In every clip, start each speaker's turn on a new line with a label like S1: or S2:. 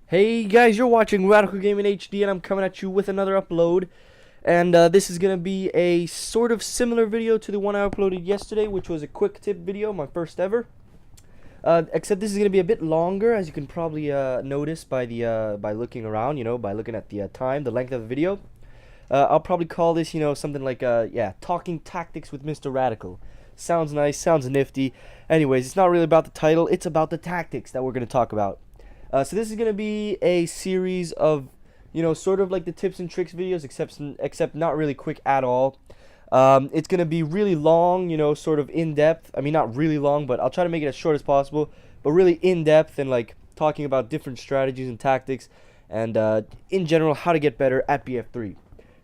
S1: Hey guys, you're watching Radical Gaming HD, and I'm coming at you with another upload. And this is gonna be a sort of similar video to the one I uploaded yesterday, which was a quick tip video, my first ever. Except this is gonna be a bit longer, as you can probably notice by the by looking around, by looking at the time, the length of the video. I'll probably call this, something like yeah, talking tactics with Mr. Radical. Sounds nice, sounds nifty. Anyways, it's not really about the title; it's about the tactics that we're gonna talk about. So this is going to be a series of, sort of like the tips and tricks videos, except not really quick at all. It's going to be really long, sort of in-depth. I mean, not really long, but I'll try to make it as short as possible, but really in-depth and like talking about different strategies and tactics and in general how to get better at BF3.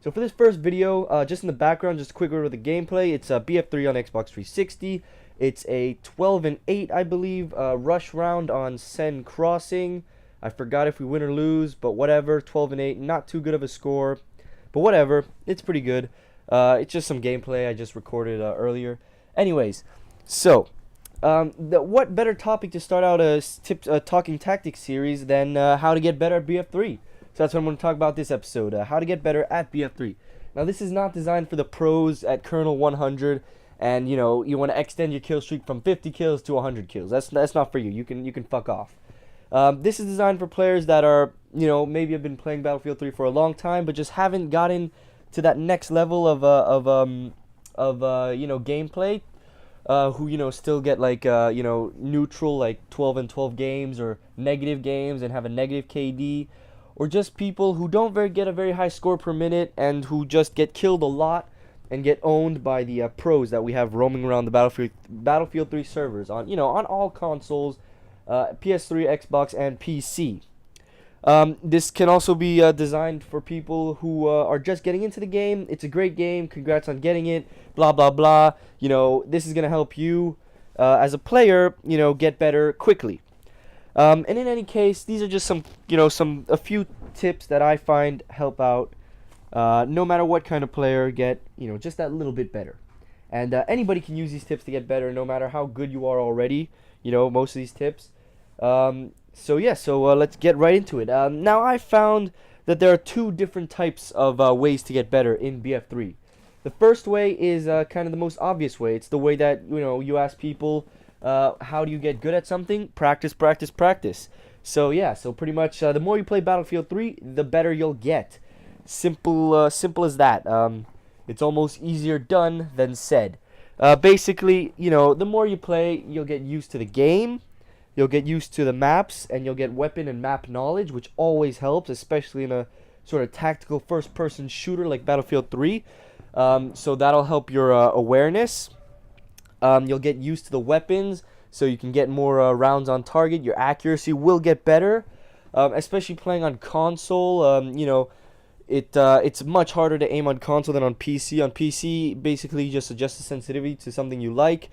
S1: So for this first video, just in the background, just a quick word of the gameplay. It's BF3 on Xbox 360. It's a 12 and 8, I believe, rush round on Sen Crossing. I forgot if we win or lose, but whatever. 12 and 8, not too good of a score, but whatever. It's pretty good. It's just some gameplay I just recorded earlier. Anyways, so what better topic to start out a talking tactics series than how to get better at BF3? So that's what I'm going to talk about this episode. How to get better at BF3. Now, this is not designed for the pros at Colonel 100. And you want to extend your kill streak from 50 kills to 100 kills. That's not for you. You can fuck off. This is designed for players that are maybe have been playing Battlefield 3 for a long time, but just haven't gotten to that next level of gameplay. Who still get like neutral like 12 and 12 games or negative games and have a negative KD, or just people who don't get a very high score per minute and who just get killed a lot and get owned by the pros that we have roaming around the Battlefield 3 servers on on all consoles, PS3, Xbox, and PC. This can also be designed for people who are just getting into the game. It's a great game. Congrats on getting it. Blah blah blah. This is gonna help you as a player, get better quickly. And in any case, these are just a few tips that I find help out. No matter what kind of player, get just that little bit better. And anybody can use these tips to get better, no matter how good you are already. Most of these tips. So let's get right into it. Now I found that there are two different types of ways to get better in BF3. The first way is kind of the most obvious way. It's the way that you ask people, how do you get good at something? Practice, practice, practice. So pretty much the more you play Battlefield 3, the better you'll get. Simple as that. It's almost easier done than said. Basically, the more you play, you'll get used to the game, you'll get used to the maps, and you'll get weapon and map knowledge, which always helps, especially in a sort of tactical first-person shooter like Battlefield 3. So that'll help your awareness. You'll get used to the weapons, so you can get more rounds on target. Your accuracy will get better, especially playing on console. It's much harder to aim on console than on PC. On PC, basically, you just adjust the sensitivity to something you like,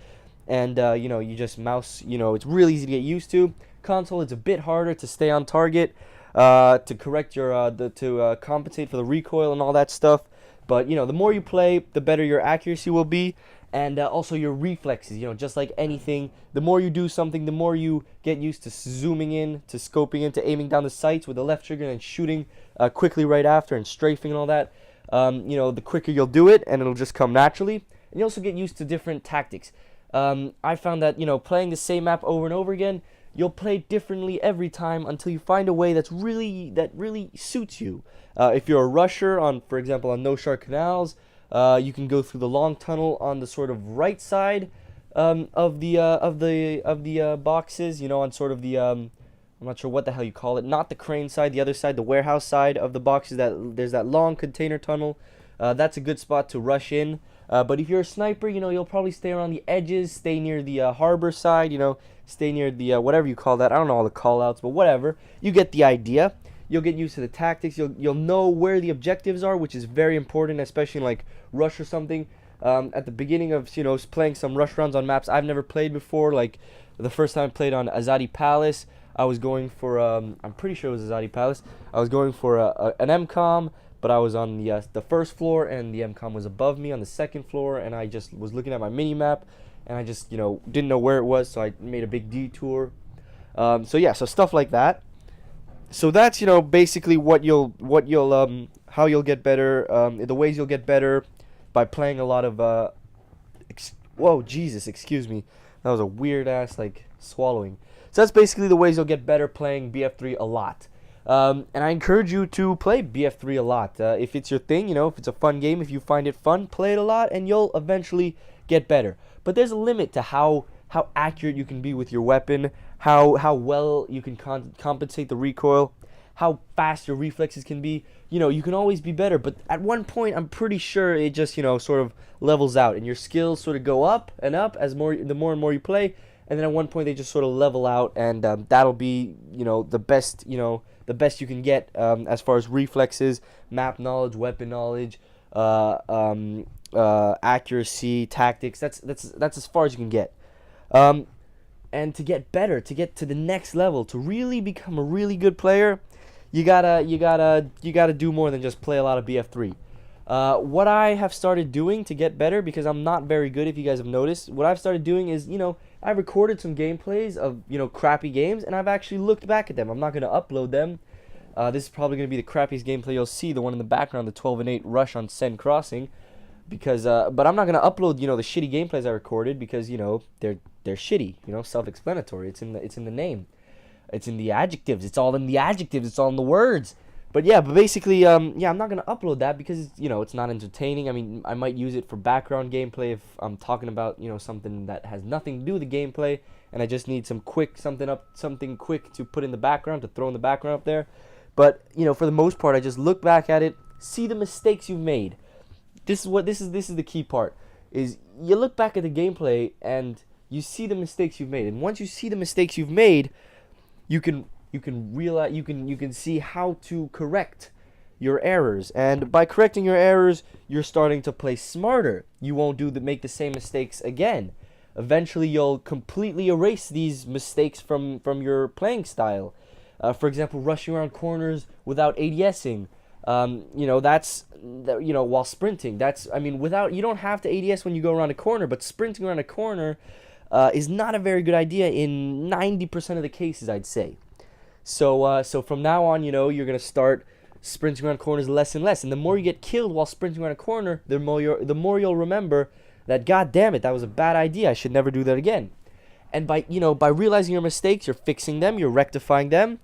S1: and you just mouse. It's really easy to get used to. Console, it's a bit harder to stay on target, to correct your compensate for the recoil and all that stuff. But the more you play, the better your accuracy will be, and also your reflexes. Just like anything, the more you do something, the more you get used to zooming in, to scoping in, to aiming down the sights with the left trigger and shooting quickly right after, and strafing and all that. The quicker you'll do it, and it'll just come naturally. And you also get used to different tactics. I found that playing the same map over and over again, you'll play differently every time until you find a way that really suits you. If you're a rusher on, for example, on No Shark Canals, you can go through the long tunnel on the sort of right side of the boxes. On sort of the I'm not sure what the hell you call it. Not the crane side, the other side, the warehouse side of the boxes. There's that long container tunnel. That's a good spot to rush in. But if you're a sniper, you'll probably stay around the edges, stay near the harbor side. Stay near the whatever you call that. I don't know all the call outs, but whatever. You get the idea. You'll get used to the tactics. You'll know where the objectives are, which is very important, especially in like Rush or something. At the beginning of playing some Rush rounds on maps I've never played before, like the first time I played on Azadi Palace, I was going for I'm pretty sure it was Azadi Palace. I was going for an MCOM, but I was on the first floor, and the MCOM was above me on the second floor, and I just was looking at my mini map, and I just didn't know where it was, so I made a big detour. So stuff like that. So that's, you know, basically how you'll get better, the ways you'll get better by playing a lot of whoa, Jesus, excuse me, that was a weird ass like swallowing. So that's basically the ways you'll get better playing BF3 a lot. And I encourage you to play BF3 a lot. If it's your thing, you know, if it's a fun game, if you find it fun, play it a lot, and you'll eventually get better. But there's a limit to how accurate you can be with your weapon, how well you can compensate the recoil, how fast your reflexes can be. You know, you can always be better, but at one point, I'm pretty sure it just, you know, sort of levels out, and your skills sort of go up and up the more and more you play, and then at one point they just sort of level out, and that'll be, you know, the best you can get as far as reflexes, map knowledge, weapon knowledge, accuracy, tactics. That's as far as you can get. And to get better, to get to the next level, to really become a really good player, you gotta do more than just play a lot of BF3. What I have started doing to get better, because I'm not very good, if you guys have noticed, what I've started doing is, you know, I recorded some gameplays of, you know, crappy games, and I've actually looked back at them. I'm not gonna upload them. This is probably gonna be the crappiest gameplay you'll see, the one in the background, the 12-8 rush on Sen Crossing, because but I'm not gonna upload, you know, the shitty gameplays I recorded, because, you know, they're shitty, you know, self-explanatory. It's in the name, it's in the adjectives, it's all in the adjectives, it's all in the words. But basically, yeah, I'm not gonna upload that because, you know, it's not entertaining. I mean, I might use it for background gameplay if I'm talking about, you know, something that has nothing to do with the gameplay, and I just need something quick to put in the background, to throw in the background up there. But, you know, for the most part, I just look back at it, see the mistakes you've made. This is the key part, is you look back at the gameplay and you see the mistakes you've made, and once you see the mistakes you've made, you can realize, you can see how to correct your errors, and by correcting your errors, you're starting to play smarter. You won't make the same mistakes again. Eventually, you'll completely erase these mistakes from your playing style. For example, rushing around corners without ADSing. You know, you know, while sprinting. I mean, you don't have to ADS when you go around a corner, but sprinting around a corner is not a very good idea in 90% of the cases, I'd say. So from now on, you know, you're gonna start sprinting around corners less and less, and the more you get killed while sprinting around a corner, the more you'll remember that, God damn it, that was a bad idea. I should never do that again. And by realizing your mistakes, you're fixing them, you're rectifying them,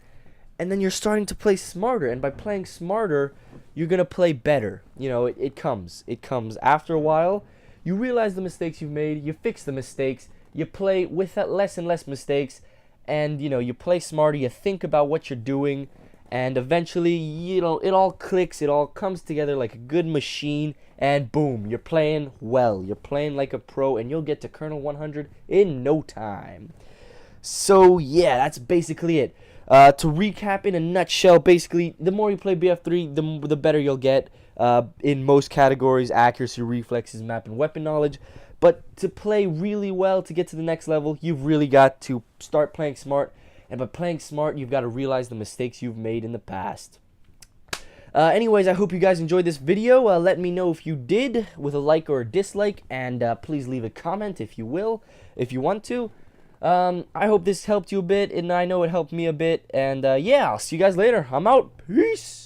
S1: and then you're starting to play smarter. And by playing smarter, you're gonna play better. You know, it comes after a while. You realize the mistakes you've made, you fix the mistakes, you play with less and less mistakes, and, you know, you play smarter, you think about what you're doing, and eventually, you know, it all clicks, it all comes together like a good machine, and boom, you're playing well, you're playing like a pro, and you'll get to Colonel 100 in no time. So yeah, that's basically it. To recap in a nutshell, basically, the more you play BF3, the better you'll get in most categories: accuracy, reflexes, map, and weapon knowledge. But to play really well, to get to the next level, you've really got to start playing smart. And by playing smart, you've got to realize the mistakes you've made in the past. Anyways, I hope you guys enjoyed this video. Let me know if you did with a like or a dislike. And please leave a comment if you want to. I hope this helped you a bit, and I know it helped me a bit. And yeah, I'll see you guys later. I'm out. Peace.